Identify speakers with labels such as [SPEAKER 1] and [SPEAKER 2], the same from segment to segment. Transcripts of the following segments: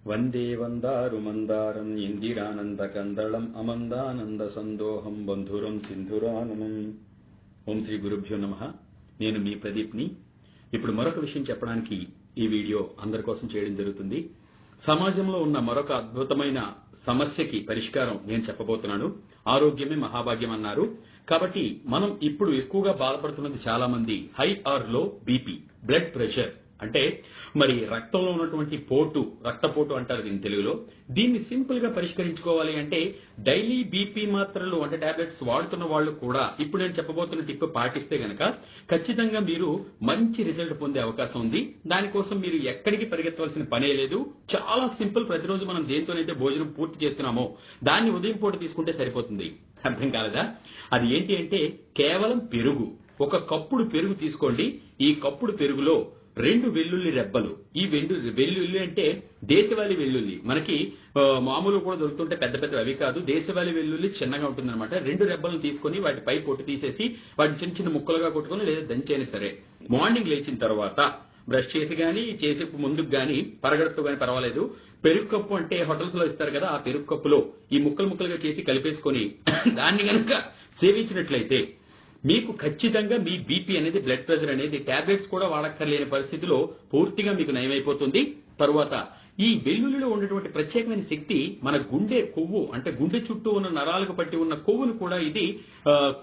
[SPEAKER 1] వందే వందారు మందారం ఇందిరానంద కందళం అమందానంద సందోహం బంధురం సింధురాననం. ఓం శ్రీ గురుభ్యో నమః. నేను మీ ప్రదీప్ని. ఇప్పుడు మరొక విషయం చెప్పడానికి ఈ వీడియో అందరి కోసం చేయడం జరుగుతుంది. సమాజంలో ఉన్న మరొక అద్భుతమైన సమస్యకి పరిష్కారం నేను చెప్పబోతున్నాను. ఆరోగ్యమే మహాభాగ్యం అన్నారు. కాబట్టి మనం ఇప్పుడు ఎక్కువగా బాధపడుతున్నది చాలా మంది high or low BP, blood pressure. అంటే మరి రక్తంలో ఉన్నటువంటి రక్తపోటు అంటారు దీని తెలుగులో. దీన్ని సింపుల్ గా పరిష్కరించుకోవాలి అంటే డైలీ బీపీ మాత్రలు అంటే టాబ్లెట్స్ వాడుతున్న వాళ్ళు కూడా ఇప్పుడు నేను చెప్పబోతున్న టిప్ పాటిస్తే గనక ఖచ్చితంగా మీరు మంచి రిజల్ట్ పొందే అవకాశం ఉంది. దానికోసం మీరు ఎక్కడికి పరిగెత్తవలసిన పనే లేదు. చాలా సింపుల్. ప్రతిరోజు మనం దేంతోనైతే భోజనం పూర్తి చేస్తున్నామో దాన్ని ఉదయం పూట తీసుకుంటే సరిపోతుంది. అర్థం కాలేదా? అది ఏంటి అంటే కేవలం పెరుగు. ఒక కప్పుడు పెరుగు తీసుకోండి. ఈ కప్పుడు పెరుగులో 2 వెల్లుల్లి రెబ్బలు. ఈ వెల్లుల్లి అంటే దేశవాళీ వెల్లుల్లి. మనకి మామూలు కూడా దొరుకుతుంటే పెద్ద పెద్ద అవి కాదు. దేశవాళీ వెల్లుల్లి చిన్నగా ఉంటుందన్నమాట. 2 రెబ్బలను తీసుకొని వాటి పై పొట్టు తీసేసి వాటిని చిన్న చిన్న ముక్కలుగా కొట్టుకొని లేదా దంచైనా సరే మార్నింగ్ లేచిన తర్వాత బ్రష్ చేసి గానీ చేసే ముందుకు గానీ పరగడుతూ గానీ పర్వాలేదు. పెరుగు కప్పు అంటే హోటల్స్ లో ఇస్తారు కదా, ఆ పెరుగు కప్పులో ఈ ముక్కలుగా చేసి కలిపేసుకొని దాన్ని గనక సేవించినట్లయితే మీకు ఖచ్చితంగా మీ బీపీ అనేది, బ్లడ్ ప్రెషర్ అనేది టాబ్లెట్స్ కూడా వాడక్కర్లేని పరిస్థితిలో పూర్తిగా మీకు నయమైపోతుంది. తరువాత ఈ వెల్లుల్లిలో ఉన్నటువంటి ప్రత్యేకమైన శక్తి మన గుండె కొవ్వు అంటే గుండె చుట్టూ ఉన్న నరాలకు పట్టి ఉన్న కొవ్వును కూడా ఇది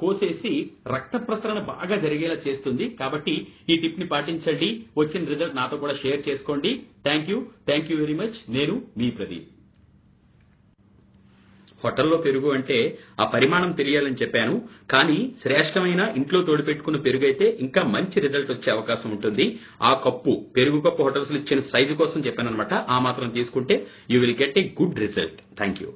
[SPEAKER 1] కోసేసి రక్త ప్రసరణ బాగా జరిగేలా చేస్తుంది. కాబట్టి ఈ టిప్ ని పాటించండి. వచ్చిన రిజల్ట్ నాతో కూడా షేర్ చేసుకోండి. Thank you very much. నేను మీ ప్రదీప్. హోటల్లో పెరుగు అంటే ఆ పరిమాణం తెలియాలని చెప్పాను. కానీ శ్రేష్టమైన ఇంట్లో తోడిపెట్టుకున్న పెరుగు అయితే ఇంకా మంచి రిజల్ట్ వచ్చే అవకాశం ఉంటుంది. ఆ పెరుగు కప్పు హోటల్స్ ఇచ్చిన సైజు కోసం చెప్పాను అనమాట. ఆ మాత్రం తీసుకుంటే you will get a good result. Thank you.